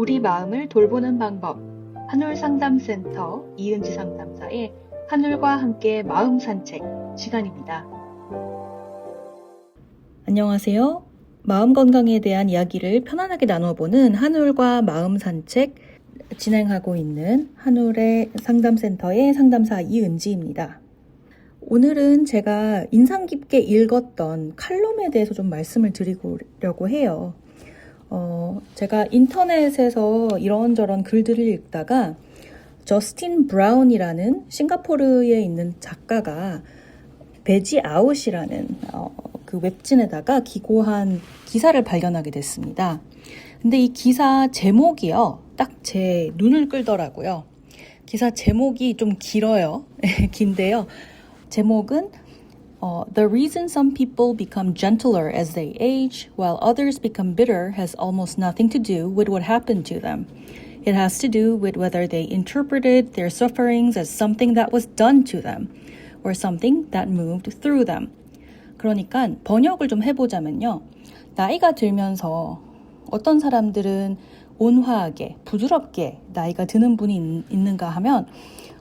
우리 마음을 돌보는 방법, 한울상담센터 이은지 상담사의 한울과 함께 마음 산책 시간입니다. 안녕하세요. 마음 건강에 대한 이야기를 편안하게 나눠보는 한울과 마음 산책 진행하고 있는 한울의 상담센터의 상담사 이은지입니다. 오늘은 제가 인상 깊게 읽었던 칼럼에 대해서 좀 말씀을 드리려고 해요. 제가 인터넷에서 이런저런 글들을 읽다가 저스틴 브라운이라는 싱가포르에 있는 작가가 배지 아웃이라는 그 웹진에다가 기고한 기사를 발견하게 됐습니다. 근데 이 기사 제목이요, 딱 제 눈을 끌더라고요. 기사 제목이 좀 길어요. 긴데요. 제목은 The reason some people become gentler as they age, while others become bitter has almost nothing to do with what happened to them. It has to do with whether they interpreted their sufferings as something that was done to them, or something that moved through them. 그러니까 번역을 좀 해보자면요. 나이가 들면서 어떤 사람들은 온화하게, 부드럽게 나이가 드는 분이 있는가 하면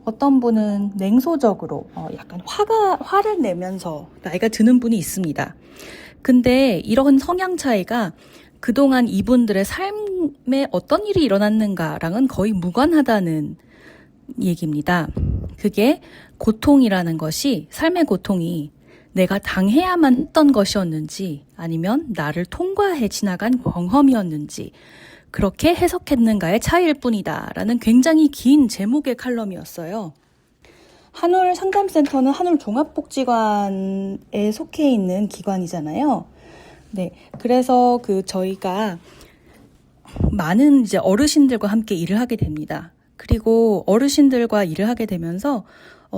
어떤 분은 냉소적으로 약간 화를 내면서 나이가 드는 분이 있습니다. 근데 이런 성향 차이가 그동안 이분들의 삶에 어떤 일이 일어났는가랑은 거의 무관하다는 얘기입니다. 그게 고통이라는 것이, 삶의 고통이 내가 당해야만 했던 것이었는지 아니면 나를 통과해 지나간 경험이었는지 그렇게 해석했는가의 차이일 뿐이다 라는 굉장히 긴 제목의 칼럼이었어요. 한울 상담센터는 한울 종합복지관에 속해 있는 기관이잖아요. 네, 그래서 저희가 많은 이제 어르신들과 함께 일을 하게 됩니다. 그리고 어르신들과 일을 하게 되면서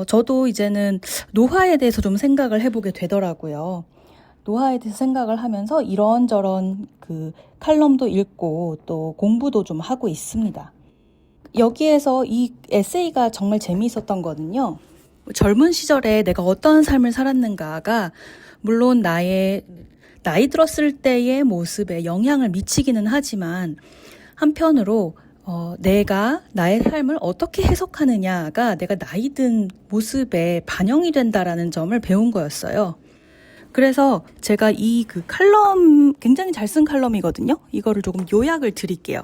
저도 이제는 노화에 대해서 좀 생각을 해보게 되더라고요. 노화에 대해서 생각을 하면서 이런저런 칼럼도 읽고 또 공부도 좀 하고 있습니다. 여기에서 이 에세이가 정말 재미있었던 거는요. 젊은 시절에 내가 어떤 삶을 살았는가가 물론 나이 들었을 때의 모습에 영향을 미치기는 하지만 한편으로 내가 나의 삶을 어떻게 해석하느냐가 내가 나이 든 모습에 반영이 된다라는 점을 배운 거였어요. 그래서 제가 이 칼럼, 굉장히 잘 쓴 칼럼이거든요. 이거를 조금 요약을 드릴게요.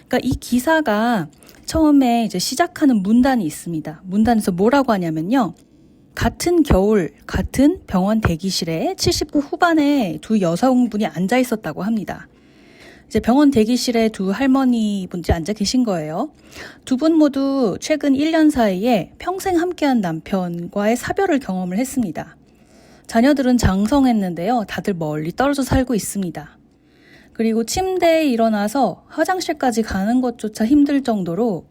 그러니까 이 기사가 처음에 이제 시작하는 문단이 있습니다. 문단에서 뭐라고 하냐면요. 같은 겨울, 같은 병원 대기실에 70대 후반에 두 여성분이 앉아 있었다고 합니다. 이제 병원 대기실에 두 할머니 분들이 앉아 계신 거예요. 두 분 모두 최근 1년 사이에 평생 함께한 남편과의 사별을 경험을 했습니다. 자녀들은 장성했는데요. 다들 멀리 떨어져 살고 있습니다. 그리고 침대에 일어나서 화장실까지 가는 것조차 힘들 정도로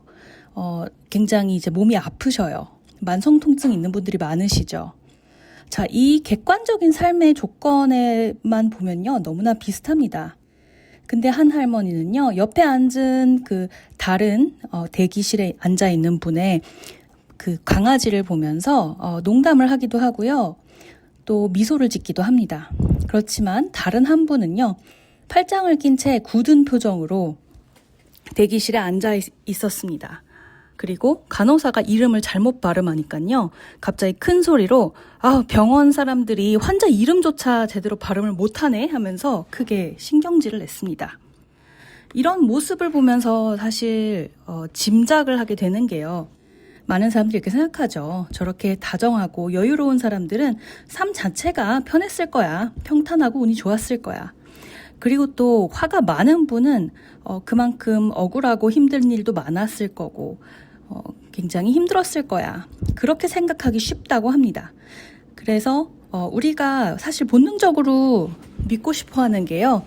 굉장히 이제 몸이 아프셔요. 만성 통증 있는 분들이 많으시죠. 자, 이 객관적인 삶의 조건에만 보면요. 너무나 비슷합니다. 근데 한 할머니는요. 옆에 앉은 다른 대기실에 앉아 있는 분의 강아지를 보면서 농담을 하기도 하고요. 또 미소를 짓기도 합니다. 그렇지만 다른 한 분은요. 팔짱을 낀 채 굳은 표정으로 대기실에 앉아 있었습니다. 그리고 간호사가 이름을 잘못 발음하니까요. 갑자기 큰 소리로 병원 사람들이 환자 이름조차 제대로 발음을 못하네 하면서 크게 신경질을 냈습니다. 이런 모습을 보면서 사실 짐작을 하게 되는 게요. 많은 사람들이 이렇게 생각하죠. 저렇게 다정하고 여유로운 사람들은 삶 자체가 편했을 거야. 평탄하고 운이 좋았을 거야. 그리고 또 화가 많은 분은 그만큼 억울하고 힘든 일도 많았을 거고 굉장히 힘들었을 거야. 그렇게 생각하기 쉽다고 합니다. 그래서 우리가 사실 본능적으로 믿고 싶어하는 게요.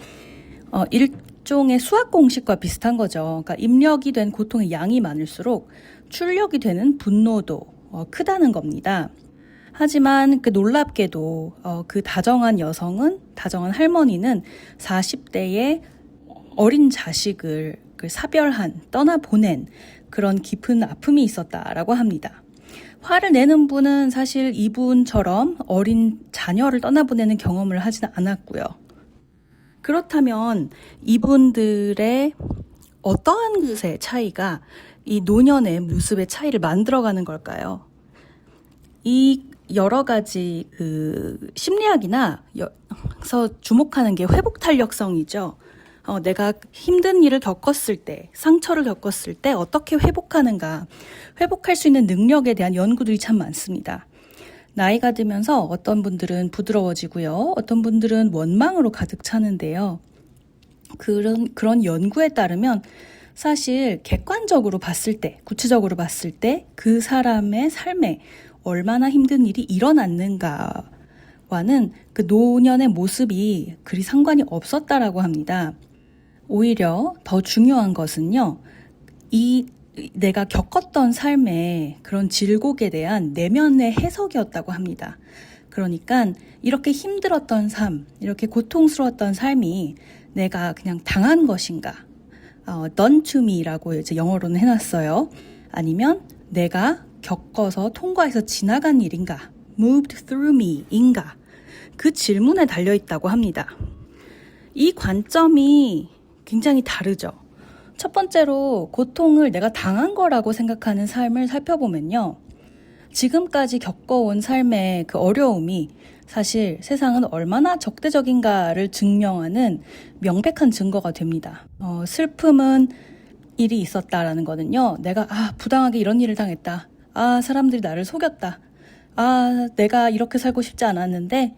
일종의 수학 공식과 비슷한 거죠. 그러니까 입력이 된 고통의 양이 많을수록 출력이 되는 분노도 크다는 겁니다. 하지만 놀랍게도 다정한 다정한 할머니는 40대의 어린 자식을 사별한, 떠나보낸 그런 깊은 아픔이 있었다라고 합니다. 화를 내는 분은 사실 이분처럼 어린 자녀를 떠나보내는 경험을 하지는 않았고요. 그렇다면 이분들의 어떠한 것의 차이가 이 노년의 모습의 차이를 만들어가는 걸까요? 이 여러 가지 심리학이나서 주목하는 게 회복 탄력성이죠. 내가 힘든 일을 겪었을 때, 상처를 겪었을 때 어떻게 회복하는가, 회복할 수 있는 능력에 대한 연구들이 참 많습니다. 나이가 들면서 어떤 분들은 부드러워지고요, 어떤 분들은 원망으로 가득 차는데요. 그런 연구에 따르면 사실 객관적으로 봤을 때, 구체적으로 봤을 때 그 사람의 삶에 얼마나 힘든 일이 일어났는가와는 그 노년의 모습이 그리 상관이 없었다라고 합니다. 오히려 더 중요한 것은요, 내가 겪었던 삶의 그런 질곡에 대한 내면의 해석이었다고 합니다. 그러니까 이렇게 힘들었던 삶, 이렇게 고통스러웠던 삶이 내가 그냥 당한 것인가, done to me라고 이제 영어로는 해놨어요. 아니면 내가 겪어서 통과해서 지나간 일인가, moved through me인가, 그 질문에 달려있다고 합니다. 이 관점이 굉장히 다르죠. 첫 번째로 고통을 내가 당한 거라고 생각하는 삶을 살펴보면요, 지금까지 겪어온 삶의 그 어려움이 사실 세상은 얼마나 적대적인가를 증명하는 명백한 증거가 됩니다. 슬픔은 일이 있었다라는 거는요, 내가 부당하게 이런 일을 당했다, 사람들이 나를 속였다, 내가 이렇게 살고 싶지 않았는데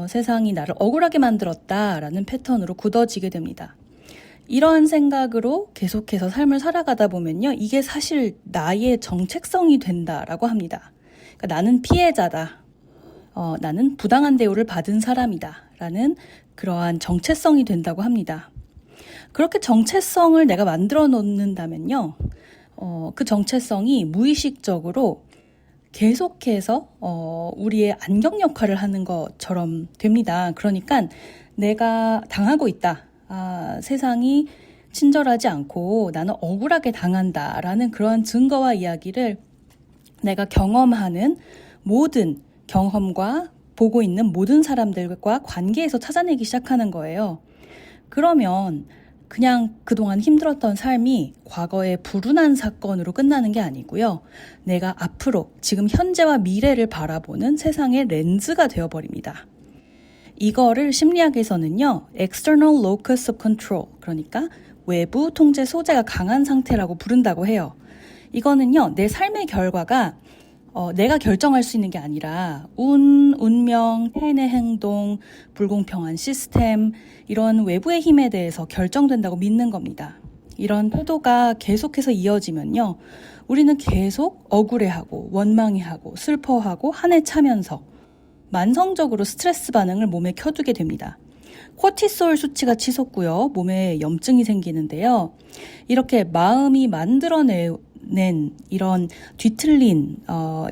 세상이 나를 억울하게 만들었다라는 패턴으로 굳어지게 됩니다. 이런 생각으로 계속해서 삶을 살아가다 보면요, 이게 사실 나의 정체성이 된다라고 합니다. 그러니까 나는 피해자다, 나는 부당한 대우를 받은 사람이다 라는 그러한 정체성이 된다고 합니다. 그렇게 정체성을 내가 만들어 놓는다면요, 그 정체성이 무의식적으로 계속해서 우리의 안경 역할을 하는 것처럼 됩니다. 그러니까 내가 당하고 있다, 세상이 친절하지 않고 나는 억울하게 당한다라는 그런 증거와 이야기를 내가 경험하는 모든 경험과 보고 있는 모든 사람들과 관계에서 찾아내기 시작하는 거예요. 그러면 그냥 그동안 힘들었던 삶이 과거의 불운한 사건으로 끝나는 게 아니고요, 내가 앞으로 지금 현재와 미래를 바라보는 세상의 렌즈가 되어버립니다. 이거를 심리학에서는요, external locus of control, 그러니까 외부 통제 소재가 강한 상태라고 부른다고 해요. 이거는요, 내 삶의 결과가 내가 결정할 수 있는 게 아니라 운명, 타인의 행동, 불공평한 시스템, 이런 외부의 힘에 대해서 결정된다고 믿는 겁니다. 이런 태도가 계속해서 이어지면요, 우리는 계속 억울해하고 원망해하고 슬퍼하고 한해 차면서 만성적으로 스트레스 반응을 몸에 켜두게 됩니다. 코티솔 수치가 치솟고요, 몸에 염증이 생기는데요. 이렇게 마음이 만들어낸 이런 뒤틀린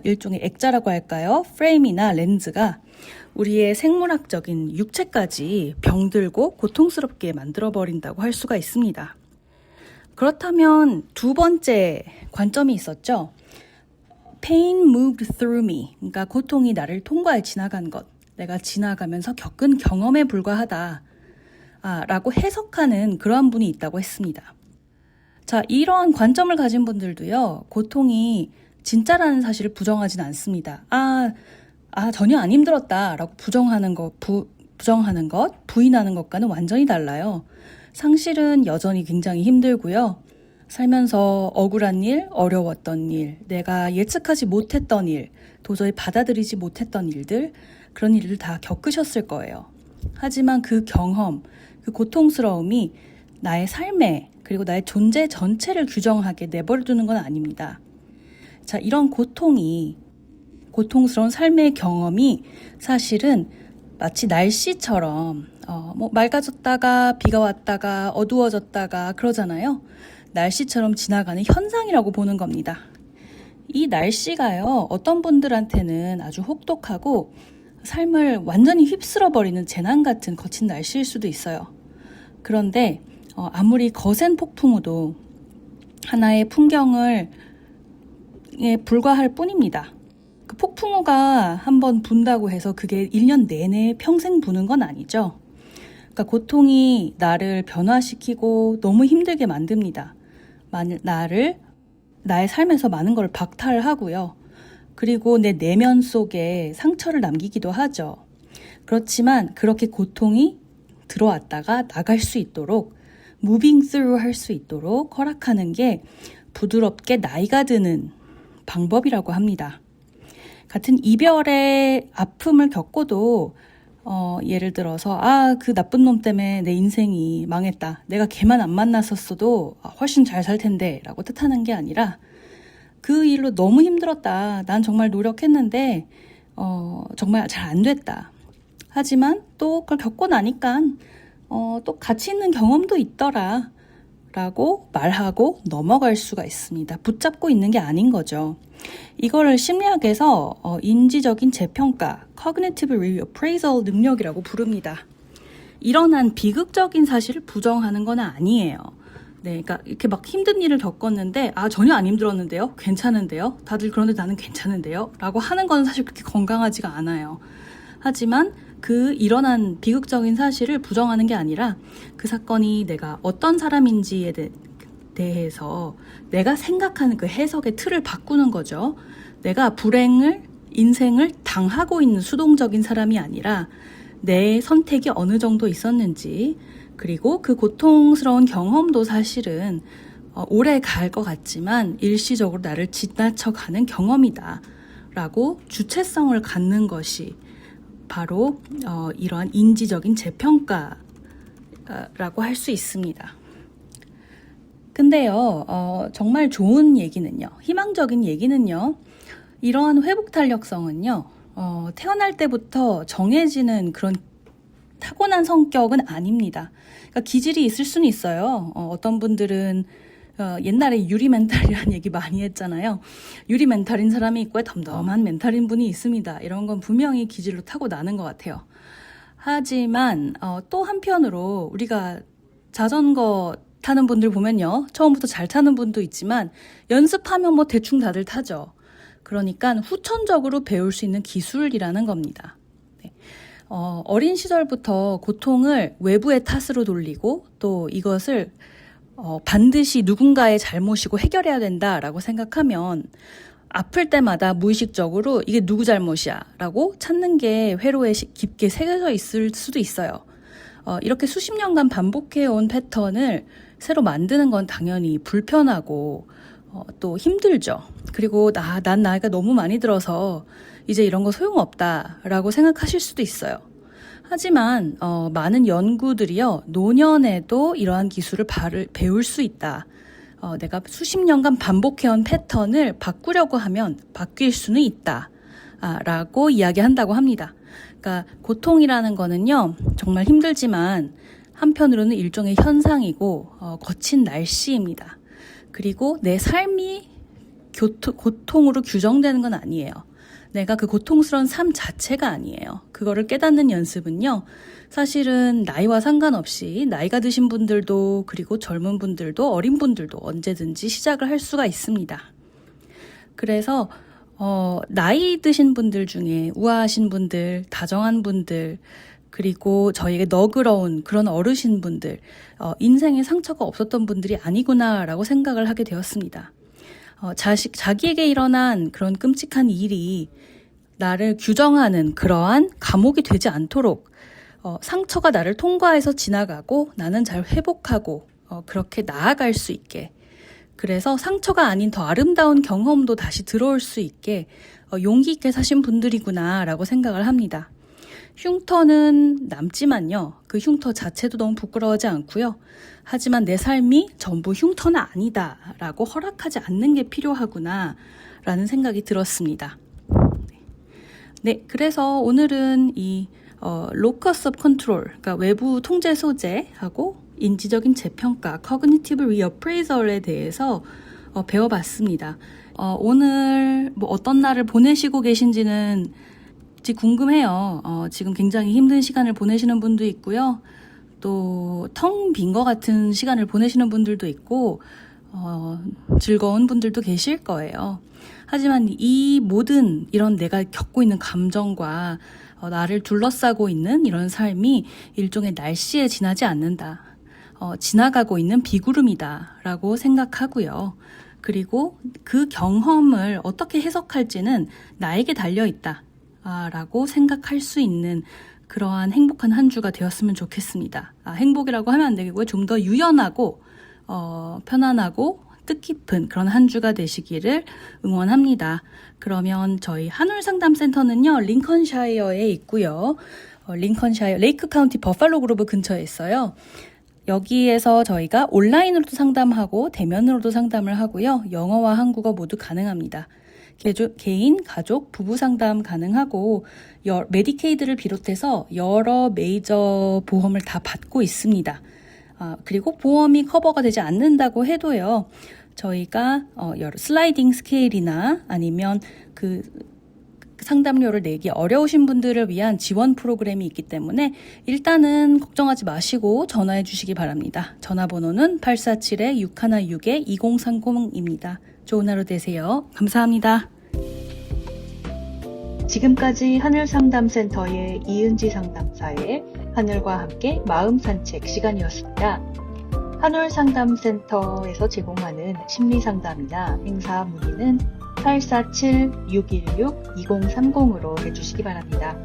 일종의 액자라고 할까요? 프레임이나 렌즈가 우리의 생물학적인 육체까지 병들고 고통스럽게 만들어버린다고 할 수가 있습니다. 그렇다면 두 번째 관점이 있었죠. Pain moved through me, 그러니까 고통이 나를 통과해 지나간 것, 내가 지나가면서 겪은 경험에 불과하다 라고 해석하는 그러한 분이 있다고 했습니다. 자, 이러한 관점을 가진 분들도요, 고통이 진짜라는 사실을 부정하진 않습니다. 전혀 안 힘들었다 라고 부정하는 것, 부인하는 것과는 완전히 달라요. 상실은 여전히 굉장히 힘들고요, 살면서 억울한 일, 어려웠던 일, 내가 예측하지 못했던 일, 도저히 받아들이지 못했던 일들, 그런 일을 다 겪으셨을 거예요. 하지만 그 경험, 그 고통스러움이 나의 삶에, 그리고 나의 존재 전체를 규정하게 내버려두는 건 아닙니다. 자, 이런 고통스러운 삶의 경험이 사실은 마치 날씨처럼 맑아졌다가 비가 왔다가 어두워졌다가 그러잖아요. 날씨처럼 지나가는 현상이라고 보는 겁니다. 이 날씨가요, 어떤 분들한테는 아주 혹독하고 삶을 완전히 휩쓸어버리는 재난 같은 거친 날씨일 수도 있어요. 그런데 아무리 거센 폭풍우도 하나의 풍경에 불과할 뿐입니다. 그 폭풍우가 한번 분다고 해서 그게 1년 내내 평생 부는 건 아니죠. 그러니까 고통이 나를 변화시키고 너무 힘들게 만듭니다. 나의 삶에서 많은 걸 박탈하고요. 그리고 내 내면 속에 상처를 남기기도 하죠. 그렇지만 그렇게 고통이 들어왔다가 나갈 수 있도록 무빙 스루 할 수 있도록 허락하는 게 부드럽게 나이가 드는 방법이라고 합니다. 같은 이별의 아픔을 겪고도 예를 들어서 그 나쁜 놈 때문에 내 인생이 망했다. 내가 걔만 안 만났었어도 훨씬 잘 살 텐데 라고 뜻하는 게 아니라 그 일로 너무 힘들었다. 난 정말 노력했는데 정말 잘 안 됐다. 하지만 또 그걸 겪고 나니까 또 가치 있는 경험도 있더라 라고 말하고 넘어갈 수가 있습니다. 붙잡고 있는 게 아닌 거죠. 이거를 심리학에서 인지적인 재평가, Cognitive Reappraisal 능력이라고 부릅니다. 일어난 비극적인 사실을 부정하는 건 아니에요. 네, 그러니까 이렇게 막 힘든 일을 겪었는데 전혀 안 힘들었는데요? 괜찮은데요? 다들 그런데 나는 괜찮은데요? 라고 하는 건 사실 그렇게 건강하지가 않아요. 하지만 그 일어난 비극적인 사실을 부정하는 게 아니라 그 사건이 내가 어떤 사람인지에 대해서 내가 생각하는 그 해석의 틀을 바꾸는 거죠. 내가 인생을 당하고 있는 수동적인 사람이 아니라 내 선택이 어느 정도 있었는지, 그리고 그 고통스러운 경험도 사실은 오래 갈 것 같지만 일시적으로 나를 지나쳐가는 경험이다 라고 주체성을 갖는 것이 바로 이러한 인지적인 재평가라고 할 수 있습니다. 근데요, 정말 좋은 얘기는요, 희망적인 얘기는요, 이러한 회복 탄력성은요, 태어날 때부터 정해지는 그런 타고난 성격은 아닙니다. 그러니까 기질이 있을 수는 있어요. 어떤 분들은 옛날에 유리 멘탈이라는 얘기 많이 했잖아요. 유리 멘탈인 사람이 있고 덤덤한 멘탈인 분이 있습니다. 이런 건 분명히 기질로 타고나는 것 같아요. 하지만 또 한편으로 우리가 자전거 타는 분들 보면요, 처음부터 잘 타는 분도 있지만 연습하면 뭐 대충 다들 타죠. 그러니까 후천적으로 배울 수 있는 기술이라는 겁니다. 네. 어린 시절부터 고통을 외부의 탓으로 돌리고 또 이것을 반드시 누군가의 잘못이고 해결해야 된다라고 생각하면 아플 때마다 무의식적으로 이게 누구 잘못이야 라고 찾는 게 회로에 깊게 새겨져 있을 수도 있어요. 이렇게 수십 년간 반복해온 패턴을 새로 만드는 건 당연히 불편하고 또 힘들죠. 그리고 난 나이가 너무 많이 들어서 이제 이런 거 소용없다라고 생각하실 수도 있어요. 하지만 많은 연구들이요, 노년에도 이러한 기술을 배울 수 있다. 내가 수십 년간 반복해온 패턴을 바꾸려고 하면 바뀔 수는 있다. 라고 이야기한다고 합니다. 그러니까 고통이라는 거는요, 정말 힘들지만 한편으로는 일종의 현상이고 거친 날씨입니다. 그리고 내 삶이 고통으로 규정되는 건 아니에요. 내가 그 고통스러운 삶 자체가 아니에요. 그거를 깨닫는 연습은요, 사실은 나이와 상관없이 나이가 드신 분들도 그리고 젊은 분들도 어린 분들도 언제든지 시작을 할 수가 있습니다. 그래서 나이 드신 분들 중에 우아하신 분들, 다정한 분들, 그리고 저에게 너그러운 그런 어르신분들, 인생에 상처가 없었던 분들이 아니구나라고 생각을 하게 되었습니다. 자기에게 일어난 그런 끔찍한 일이 나를 규정하는 그러한 감옥이 되지 않도록 상처가 나를 통과해서 지나가고 나는 잘 회복하고 그렇게 나아갈 수 있게, 그래서 상처가 아닌 더 아름다운 경험도 다시 들어올 수 있게 용기 있게 사신 분들이구나 라고 생각을 합니다. 흉터는 남지만요, 그 흉터 자체도 너무 부끄러워하지 않고요. 하지만 내 삶이 전부 흉터는 아니다 라고 허락하지 않는 게 필요하구나 라는 생각이 들었습니다. 네, 그래서 오늘은 이 Locus of Control, 그러니까 외부 통제 소재하고 인지적인 재평가, Cognitive Reappraisal에 대해서 배워봤습니다. 오늘 뭐 어떤 날을 보내시고 계신지는 궁금해요. 지금 굉장히 힘든 시간을 보내시는 분도 있고요. 또 텅 빈 것 같은 시간을 보내시는 분들도 있고 즐거운 분들도 계실 거예요. 하지만 이 모든 이런 내가 겪고 있는 감정과 나를 둘러싸고 있는 이런 삶이 일종의 날씨에 지나지 않는다. 지나가고 있는 비구름이다 라고 생각하고요. 그리고 그 경험을 어떻게 해석할지는 나에게 달려있다 라고 생각할 수 있는 그러한 행복한 한 주가 되었으면 좋겠습니다. 행복이라고 하면 안 되고요. 좀 더 유연하고 편안하고 뜻깊은 그런 한 주가 되시기를 응원합니다. 그러면 저희 한울상담센터는요, 링컨샤이어에 있고요. 링컨샤이어 레이크 카운티 버팔로 그로브 근처에 있어요. 여기에서 저희가 온라인으로도 상담하고 대면으로도 상담을 하고요. 영어와 한국어 모두 가능합니다. 개인, 가족, 부부 상담 가능하고 메디케이드를 비롯해서 여러 메이저 보험을 다 받고 있습니다. 그리고 보험이 커버가 되지 않는다고 해도요. 저희가 여러 슬라이딩 스케일이나 아니면 그 상담료를 내기 어려우신 분들을 위한 지원 프로그램이 있기 때문에 일단은 걱정하지 마시고 전화해 주시기 바랍니다. 전화번호는 847-616-2030입니다. 좋은 하루 되세요. 감사합니다. 지금까지 한울상담센터의 이은지 상담사의 하늘과 함께 마음 산책 시간이었습니다. 한울상담센터에서 제공하는 심리상담이나 행사 문의는 847-616-2030으로 해주시기 바랍니다.